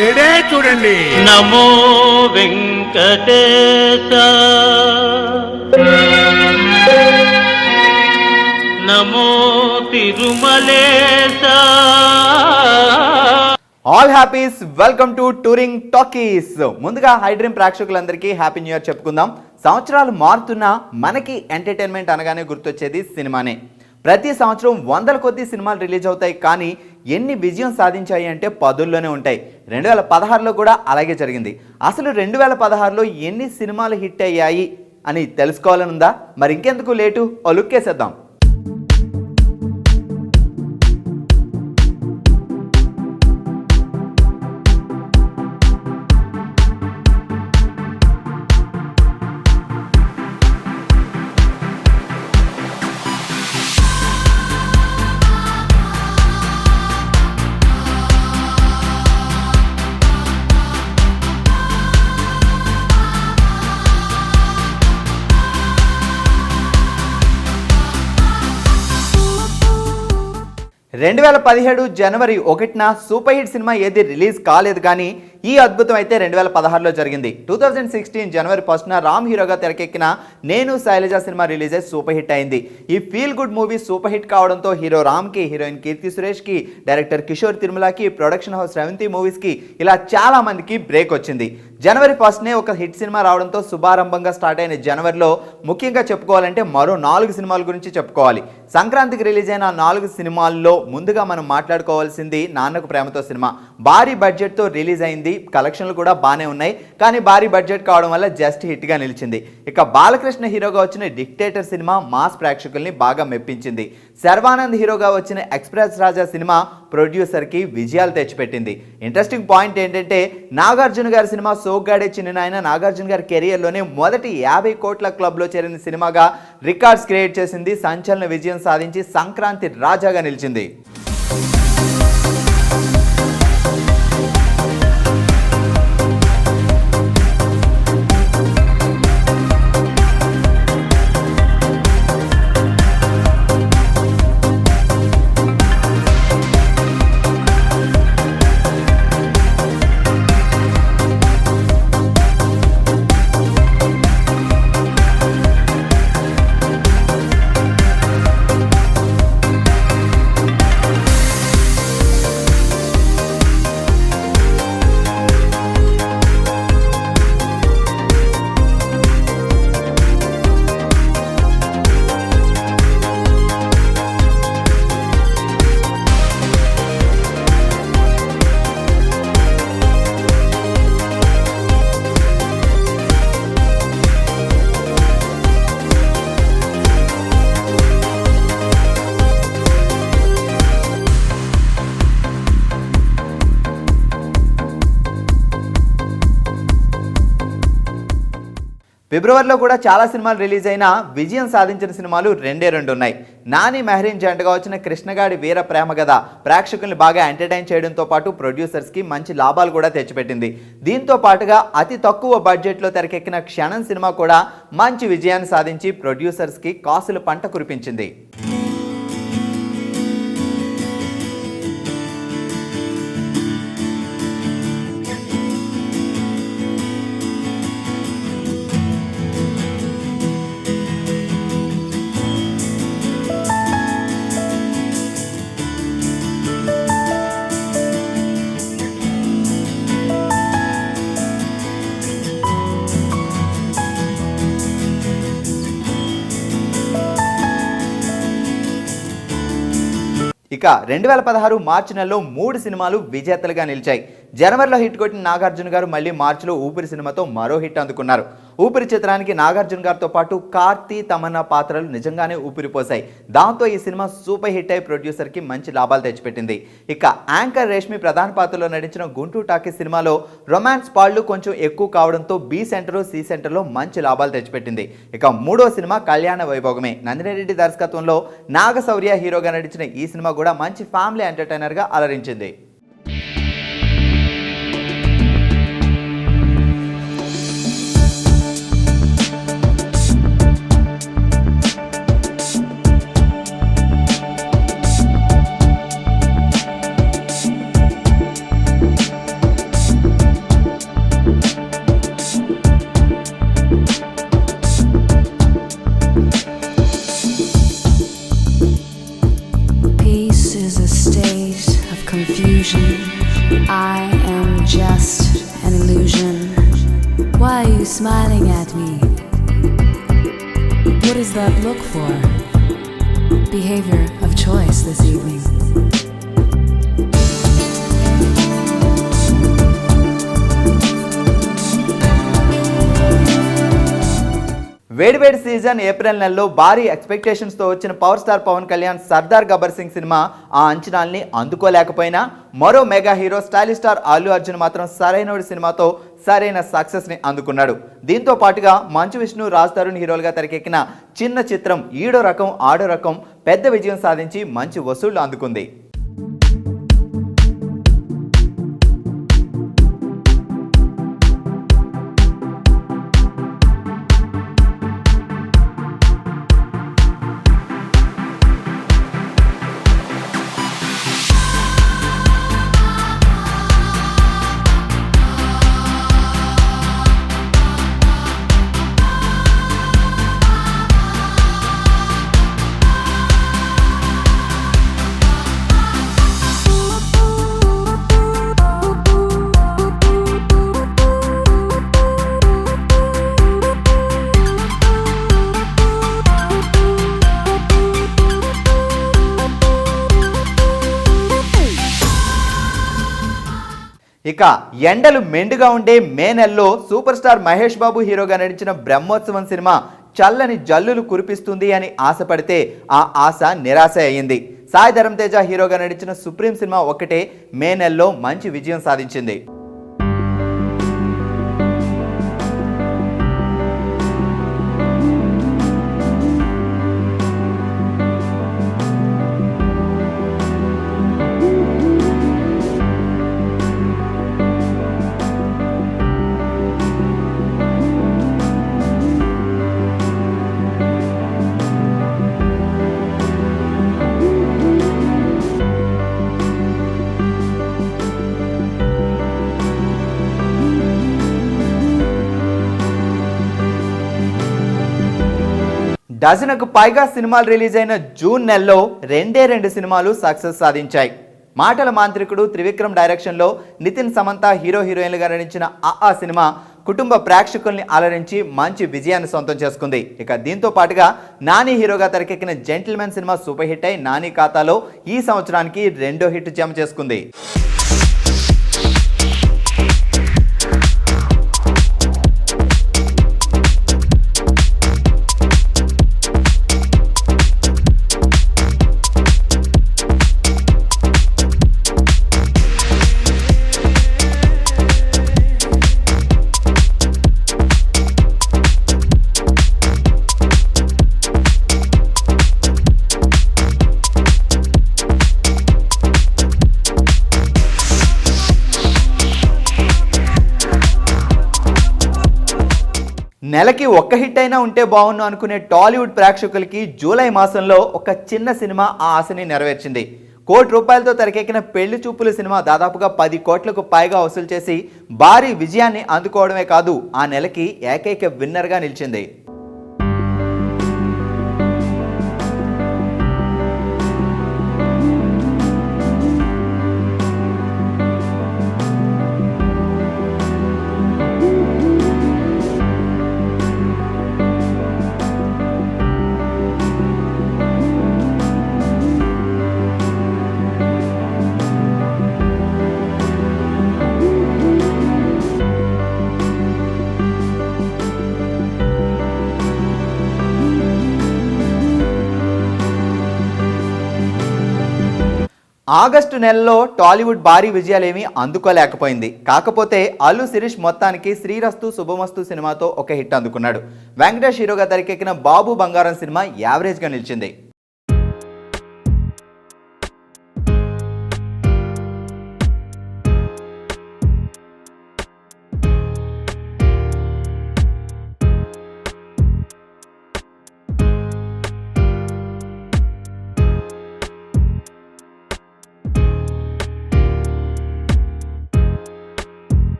నేడే చూడండి. నమో వెంకటేశ, నమో Tirumalesha. All happies, welcome to Touring Talkies. ముందుగా హై డ్రీమ్ ప్రేక్షకులందరికీ హ్యాపీ న్యూ ఇయర్ చెప్పుకుందాం. సంవత్సరాలు మారుతున్నా మనకి ఎంటర్టైన్మెంట్ అనగానే గుర్తొచ్చేది సినిమానే. ప్రతి సంవత్సరం వందల కొద్ది సినిమాలు రిలీజ్ అవుతాయి, కానీ ఎన్ని విజయం సాధించాయి అంటే పదుల్లోనే ఉంటాయి. 2016లో కూడా అలాగే జరిగింది. అసలు 2016లో ఎన్ని సినిమాలు హిట్ అయ్యాయి అని తెలుసుకోవాలనుందా? మరి ఇంకెందుకు లేటు, ఓ లుక్ వేసేద్దాం. జనవరి 1న సూపర్ హిట్ సినిమా ఏది రిలీజ్ కాలేదు, కానీ ఈ అద్భుతం అయితే 2016లో జరిగింది. 2016 జనవరి 1న రామ్ హీరోగా తెరకెక్కిన నేను శైలజ సినిమా రిలీజ్ అయ్యి సూపర్ హిట్ అయింది. ఈ feel good movie super hit కావడంతో హీరో రామ్కి, హీరోయిన్ కీర్తి సురేష్కి, డైరెక్టర్ కిషోర్ తిరుమలకి, ప్రొడక్షన్ హౌస్ రేవంతి మూవీస్కి ఇలా చాలా మందికి బ్రేక్ వచ్చింది. జనవరి 1నే ఒక హిట్ సినిమా రావడంతో శుభారంభంగా స్టార్ట్ అయిన జనవరిలో ముఖ్యంగా చెప్పుకోవాలంటే మరో 4 సినిమాల గురించి చెప్పుకోవాలి. సంక్రాంతికి రిలీజ్ అయిన 4 సినిమాల్లో ముందుగా మనం మాట్లాడుకోవాల్సింది నాన్నకు ప్రేమతో సినిమా. భారీ బడ్జెట్తో రిలీజ్ అయింది, కలెక్షన్లు కూడా బాగానే ఉన్నాయి, కానీ భారీ బడ్జెట్ కావడం వల్ల జస్ట్ హిట్గా నిలిచింది. ఇక బాలకృష్ణ హీరోగా వచ్చిన డిక్టేటర్ సినిమా మాస్ ప్రేక్షకుల్ని బాగా మెప్పించింది. శర్వానంద్ హీరోగా వచ్చిన ఎక్స్ప్రెస్ రాజా సినిమా ప్రొడ్యూసర్కి విజయాలు తెచ్చిపెట్టింది. ఇంట్రెస్టింగ్ పాయింట్ ఏంటంటే నాగార్జున గారి సినిమా సోగ్గాడే చిన్ననాయన నాగార్జున గారి కెరియర్లోనే మొదటి 50 కోట్ల క్లబ్లో చేరిన సినిమాగా రికార్డ్స్ క్రియేట్ చేసింది. సంచలన విజయం సాధించి సంక్రాంతి రాజాగా నిలిచింది. ఫిబ్రవరిలో కూడా చాలా సినిమాలు రిలీజ్ అయినా విజయం సాధించిన సినిమాలు 2 ఉన్నాయి. నాని మెహరీన్ జంటగా వచ్చిన కృష్ణగాడి వీర ప్రేమ కథ ప్రేక్షకుల్ని బాగా ఎంటర్టైన్ చేయడంతో పాటు ప్రొడ్యూసర్స్కి మంచి లాభాలు కూడా తెచ్చిపెట్టింది. దీంతో పాటుగా అతి తక్కువ బడ్జెట్లో తెరకెక్కిన క్షణం సినిమా కూడా మంచి విజయాన్ని సాధించి ప్రొడ్యూసర్స్కి కాసులు పంట కురిపించింది. ఇక 2016 మార్చి నెలలో 3 సినిమాలు విజేతలుగా నిలిచాయి. జనవరిలో హిట్ కొట్టిన నాగార్జున గారు మళ్ళీ మార్చిలో ఊపిరి సినిమాతో మరో హిట్ అందుకున్నారు. ఊపిరి చిత్రానికి నాగార్జున గారితో పాటు కార్తీ, తమన్నా పాత్రలు నిజంగానే ఊపిరిపోసాయి. దాంతో ఈ సినిమా సూపర్ హిట్ అయి ప్రొడ్యూసర్కి మంచి లాభాలు తెచ్చిపెట్టింది. ఇక యాంకర్ రేష్మి ప్రధాన పాత్రలో నటించిన గుంటూరు టాకీస్ సినిమాలో రొమాన్స్ పాళ్ళు కొంచెం ఎక్కువ కావడంతో బి సెంటర్, సి సెంటర్లో మంచి లాభాలు తెచ్చిపెట్టింది. ఇక 3వ సినిమా కళ్యాణ వైభోగమే. నందిని రెడ్డి దర్శకత్వంలో నాగశౌర్య హీరోగా నటించిన ఈ సినిమా కూడా మంచి family ఎంటర్టైనర్గా అలరించింది. confusion. I am just an illusion. Why are you smiling at me? What is that look for? Behavior of choice this evening. వేడివేడి సీజన్ ఏప్రిల్ నెలలో భారీ ఎక్స్పెక్టేషన్స్తో వచ్చిన power star Pawan Kalyan Sardaar Gabbar Singh cinema ఆ అంచనాల్ని అందుకోలేకపోయినా మరో mega hero stylish star Allu Arjun మాత్రం సరైనోడి సినిమాతో సరైన సక్సెస్ని అందుకున్నాడు. దీంతో పాటుగా మంచు విష్ణు, రాజ్ తరుణ్ హీరోలుగా తెరకెక్కిన చిన్న చిత్రం ఈడో రకం ఆడో రకం పెద్ద విజయం సాధించి మంచి వసూళ్లు అందుకుంది. ఇక ఎండలు మెండుగా ఉండే మే నెలలో సూపర్ స్టార్ మహేష్ బాబు హీరోగా నటించిన బ్రహ్మోత్సవం సినిమా చల్లని జల్లులు కురిపిస్తుంది అని ఆశపడితే ఆ ఆశ నిరాశ అయ్యింది. సాయి ధరమ్ తేజ హీరోగా నటించిన సుప్రీం సినిమా ఒక్కటే మే నెలలో మంచి విజయం సాధించింది. డజన్కు పైగా సినిమాలు రిలీజ్ అయిన జూన్ నెలలో రెండు సినిమాలు సక్సెస్ సాధించాయి. మాటల మాంత్రికుడు త్రివిక్రమ్ డైరెక్షన్లో నితిన్, సమంత హీరోయిన్లుగా నటించిన ఆ సినిమా కుటుంబ ప్రేక్షకుల్ని అలరించి మంచి విజయాన్ని సొంతం చేసుకుంది. ఇక దీంతో పాటుగా నాని హీరోగా తెరకెక్కిన జెంటిల్మెన్ సినిమా సూపర్ హిట్ అయి నాని ఖాతాలో ఈ సంవత్సరానికి 2వ హిట్ జమ చేసుకుంది. నెలకి ఒక్క హిట్ అయినా ఉంటే బాగుండు అనుకునే టాలీవుడ్ ప్రేక్షకులకి జూలై మాసంలో ఒక చిన్న సినిమా ఆ ఆశని నెరవేర్చింది. ₹1 తెరకెక్కిన పెళ్లి చూపులు సినిమా దాదాపుగా 10 కోట్లకు పైగా వసూలు చేసి భారీ విజయాన్ని అందుకోవడమే కాదు, ఆ నెలకి ఏకైక విన్నర్గా నిలిచింది. ఆగస్టు నెలలో టాలీవుడ్ భారీ విజయాలేమీ అందుకోలేకపోయింది. కాకపోతే అల్లు శిరీష్ మొత్తానికి శ్రీరస్తు శుభమస్తు సినిమాతో ఒక హిట్ అందుకున్నాడు. వెంకటేష్ హీరోగా తెరకెక్కిన బాబు బంగారం సినిమా యావరేజ్గా నిలిచింది.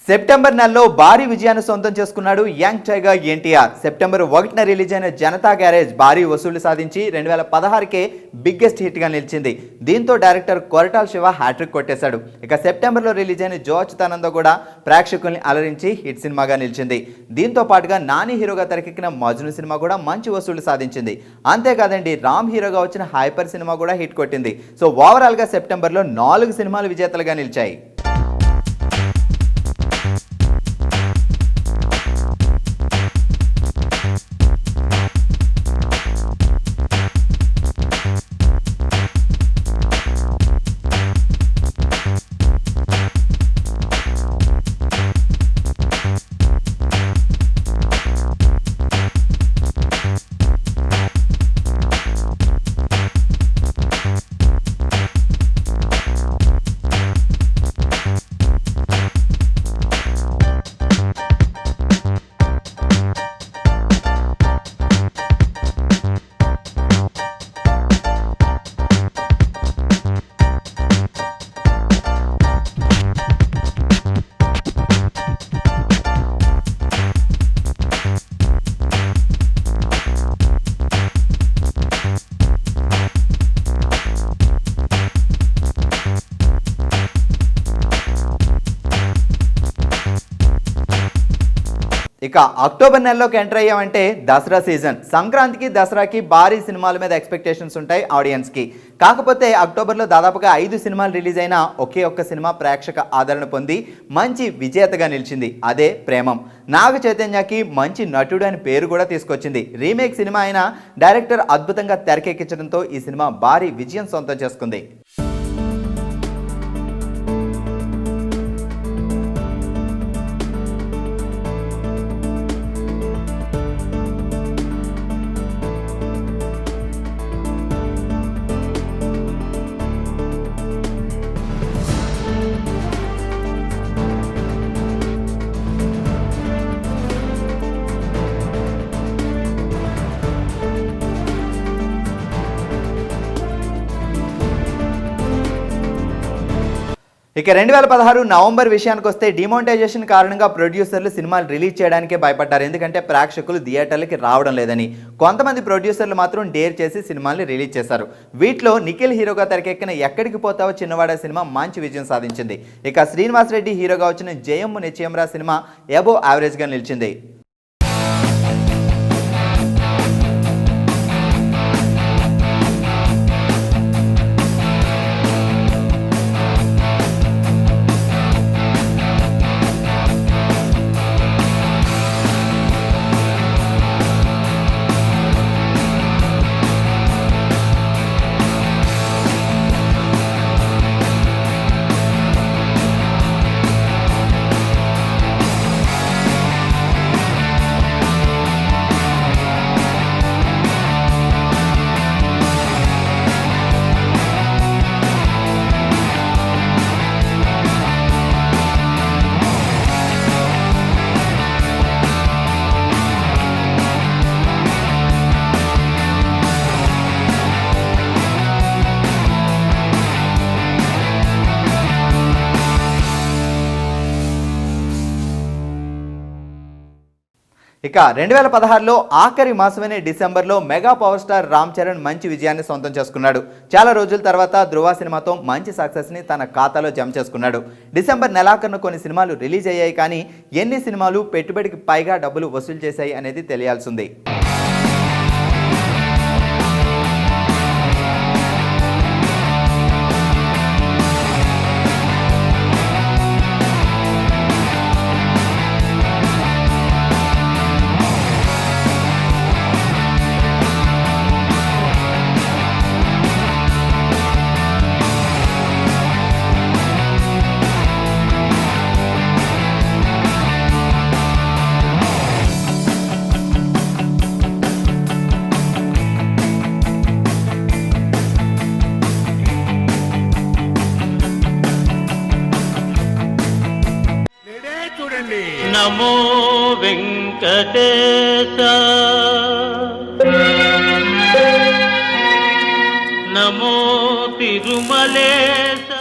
సెప్టెంబర్ నెలలో భారీ విజయాన్ని సొంతం చేసుకున్నాడు యంగ్ టైగర్ ఎన్టీఆర్. సెప్టెంబర్ 1న రిలీజ్ అయిన జనతా గ్యారేజ్ భారీ వసూళ్లు సాధించి 2016కే బిగ్గెస్ట్ హిట్ గా నిలిచింది. దీంతో డైరెక్టర్ కొరటాల శివ హ్యాట్రిక్ కొట్టేశాడు. ఇక సెప్టెంబర్లో రిలీజ్ అయిన జో అచ్యుతానంద కూడా ప్రేక్షకుల్ని అలరించి హిట్ సినిమాగా నిలిచింది. దీంతో పాటుగా నాని హీరోగా తెరకెక్కిన మజ్ను సినిమా కూడా మంచి వసూళ్లు సాధించింది. అంతేకాదండి, రామ్ హీరోగా వచ్చిన హైపర్ సినిమా కూడా హిట్ కొట్టింది. సో ఓవరాల్ గా సెప్టెంబర్లో 4 సినిమాలు విజేతలుగా నిలిచాయి. ఇక అక్టోబర్ నెలలోకి ఎంటర్ అయ్యామంటే దసరా సీజన్. సంక్రాంతికి దసరాకి భారీ సినిమాల మీద ఎక్స్పెక్టేషన్స్ ఉంటాయి ఆడియన్స్కి. కాకపోతే అక్టోబర్లో దాదాపుగా 5 సినిమాలు రిలీజ్ అయినా ఒకే ఒక్క సినిమా ప్రేక్షక ఆదరణ పొంది మంచి విజేతగా నిలిచింది. అదే ప్రేమం. నాగ చైతన్యకి మంచి నటుడు అని పేరు కూడా తీసుకొచ్చింది. రీమేక్ సినిమా అయినా డైరెక్టర్ అద్భుతంగా తెరకెక్కించడంతో ఈ సినిమా భారీ విజయం సొంతం చేసుకుంది. ఇక 2016 నవంబర్ విషయానికి వస్తే డిమానిటైజేషన్ కారణంగా ప్రొడ్యూసర్లు సినిమాలు రిలీజ్ చేయడానికే భయపడ్డారు. ఎందుకంటే ప్రేక్షకులు థియేటర్లకి రావడం లేదని. కొంతమంది ప్రొడ్యూసర్లు మాత్రం డేర్ చేసి సినిమాల్ని రిలీజ్ చేశారు. వీటిలో నిఖిల్ హీరోగా తెరకెక్కిన ఎక్కడికి పోతావో చిన్నవాడ సినిమా మంచి విజయం సాధించింది. ఇక శ్రీనివాస్ రెడ్డి హీరోగా వచ్చిన జయమ్ము నిత్యమ్రా సినిమా అబోవ్ యావరేజ్గా నిలిచింది. ఇక 2016లో ఆఖరి మాసమైన డిసెంబర్లో mega power star Ram Charan మంచి విజయాన్ని సొంతం చేసుకున్నాడు. చాలా రోజుల తర్వాత ధృవ సినిమాతో మంచి సక్సెస్ని తన ఖాతాలో జమ చేసుకున్నాడు. డిసెంబర్ నెలాఖరున కొన్ని సినిమాలు రిలీజ్ అయ్యాయి, కానీ ఎన్ని సినిమాలు పెట్టుబడికి పైగా డబ్బులు వసూలు చేశాయి అనేది తెలియాల్సింది. నమో వెంకటేశ నమో తిరుమలేశ